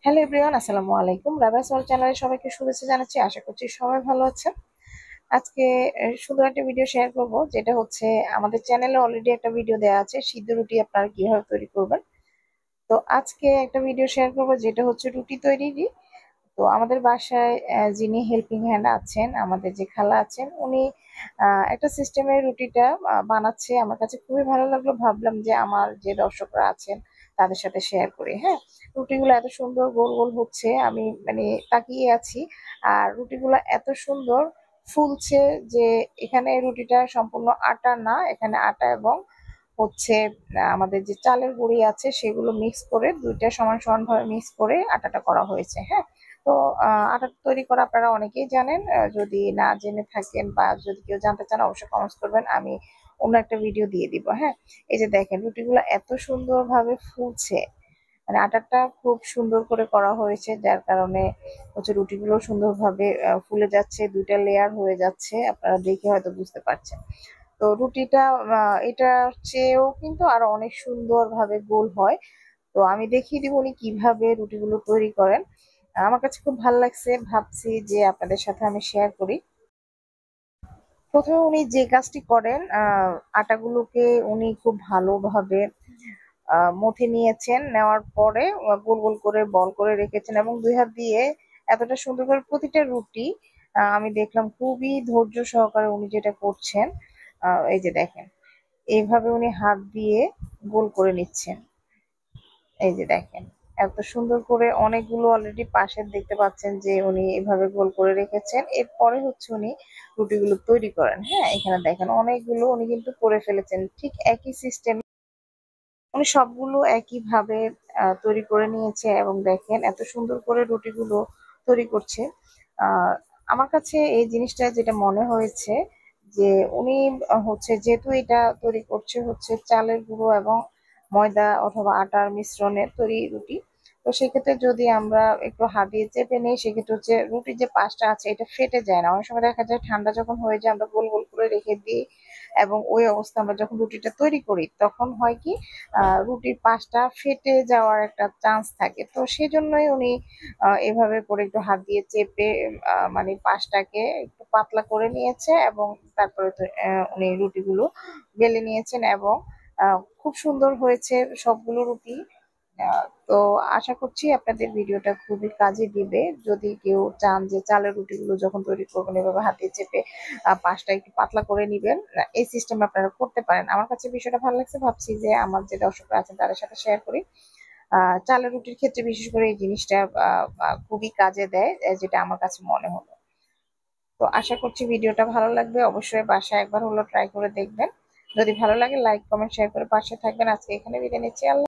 Hello everyone, আসসালামু আলাইকুম। Rabeya soul চ্যানেলে সবাইকে শুভেচ্ছা জানাচ্ছি। আশা করছি সবাই ভালো আছেন। আজকে সুন্দর একটা ভিডিও শেয়ার করব, যেটা হচ্ছে আমাদের চ্যানেলে অলরেডি একটা ভিডিও দেওয়া আছে সিদ্ধ রুটি আপনারা কিভাবে তৈরি করবেন। তো আজকে একটা ভিডিও শেয়ার করব যেটা হচ্ছে রুটি তৈরিরই। তো আমাদের বাসায় যিনি হেল্পিং হ্যান্ড আছেন, আমাদের যে খালা আছেন, উনি একটা সিস্টেমের রুটিটা বানাচ্ছে। আমার কাছে খুবই ভালো লাগলো, ভাবলাম যে আমার যে দর্শকরা আছেন তাদের সাথে শেয়ার করি। হ্যাঁ, রুটিগুলো এত সুন্দর গোল গোল হচ্ছে, আমি মানে তাকিয়ে আছি। আর রুটিগুলো এত সুন্দর ফুলছে যে এখানে রুটিটা সম্পূর্ণ আটা না, এখানে আটা এবং হচ্ছে আমাদের যে চালের গুঁড়ি আছে সেগুলো মিক্স করে দুইটা সমান সমান ভাবে মিক্স করে আটাটা করা হয়েছে। হ্যাঁ, তো আটা তৈরি করা আপনারা অনেকেই জানেন। যদি না জেনে থাকেন বা যদি কেউ জানতে চান অবশ্যই কমেন্টস করবেন, আমি অন্য একটা ভিডিও দিয়ে দিব। হ্যাঁ, এই যে দেখেন রুটিগুলো এত সুন্দরভাবে ফুলছে, মানে আটাটা খুব সুন্দর করে করা হয়েছে, যার কারণে হচ্ছে রুটিগুলো সুন্দরভাবে ফুলে যাচ্ছে, দুইটা লেয়ার হয়ে যাচ্ছে। আপনারা দেখে হয়তো বুঝতে পারছেন। তো রুটিটা এটার চেয়েও কিন্তু আরো অনেক সুন্দর ভাবে গোল হয়। তো আমি দেখিয়ে দিব উনি কিভাবে রুটিগুলো তৈরি করেন। আমার কাছে খুব ভালো লাগছে, ভাবছি যে আপনাদের সাথে আমি শেয়ার করি। প্রথমে উনি যে কাজটি করেন, আটাগুলোকে উনি খুব ভালোভাবে মথে নিয়েছেন, নেওয়ার পরে গোল গোল করে বল করে রেখেছেন এবং দুই হাত দিয়ে এতটা সুন্দর করে প্রতিটা রুটি আমি দেখলাম খুবই ধৈর্য সহকারে উনি যেটা করছেন। এই যে দেখেন, এইভাবে উনি হাত দিয়ে গোল করে নিচ্ছেন। এই যে দেখেন, এত সুন্দর করে অনেকগুলো অলরেডি পাশের দেখতে পাচ্ছেন যে উনি এভাবে গোল করে রেখেছেন। এরপরে হচ্ছে উনি রুটিগুলো তৈরি করেন। হ্যাঁ, এখানে দেখেন অনেকগুলো উনি কিন্তু করে ফেলেছেন, ঠিক একই সিস্টেম উনি সবগুলো একইভাবে তৈরি করে নিয়েছে এবং দেখেন এত সুন্দর করে রুটিগুলো তৈরি করছে। আহ আমার কাছে এই জিনিসটা যেটা মনে হয়েছে যে উনি হচ্ছে যেহেতু এটা তৈরি করছে হচ্ছে চালের গুঁড়ো এবং ময়দা অথবা আটার মিশ্রণে তৈরি রুটি। তো সেক্ষেত্রে যদি আমরা একটু হাত দিয়ে চেপে নিই, সেক্ষেত্রে হচ্ছে রুটির যে পাশটা আছে এটা ফেটে যায় না। অনেক সময় দেখা যায় ঠান্ডা যখন হয়ে যায় আমরা গোল গোল করে রেখে দিই, এবং ওই অবস্থা আমরা যখন রুটিটা তৈরি করি তখন হয় কি রুটির পাশটা ফেটে যাওয়ার একটা চান্স থাকে। তো সেজন্যই উনি এভাবে করে একটু হাত দিয়ে চেপে মানে পাশটাকে একটু পাতলা করে নিয়েছে এবং তারপরে তো উনি রুটিগুলো বেলে নিয়েছেন এবং খুব সুন্দর হয়েছে সবগুলো রুটি। তো আশা করছি আপনাদের ভিডিওটা খুবই কাজে দিবে। যদি কেউ চান যে চালের রুটিগুলো যখন তৈরি করবেন এভাবে হাতে চেপে পাশটা একটু পাতলা করে নিবেন, এই সিস্টেম আপনারা করতে পারেন। আমার কাছে বিষয়টা ভালো লাগছে, ভাবছি যে আমার যে দর্শকরা আছেন তাদের সাথে শেয়ার করি। চালের রুটির ক্ষেত্রে বিশেষ করে এই জিনিসটা খুবই কাজে দেয়, যেটা আমার কাছে মনে হলো। তো আশা করছি ভিডিওটা ভালো লাগবে, অবশ্যই বাসায় একবার হলো ট্রাই করে দেখবেন। যদি ভালো লাগে লাইক কমেন্ট শেয়ার করে পাশে থাকবেন। আজকে এখানে বিদায় নিচ্ছি। আল্লাহ।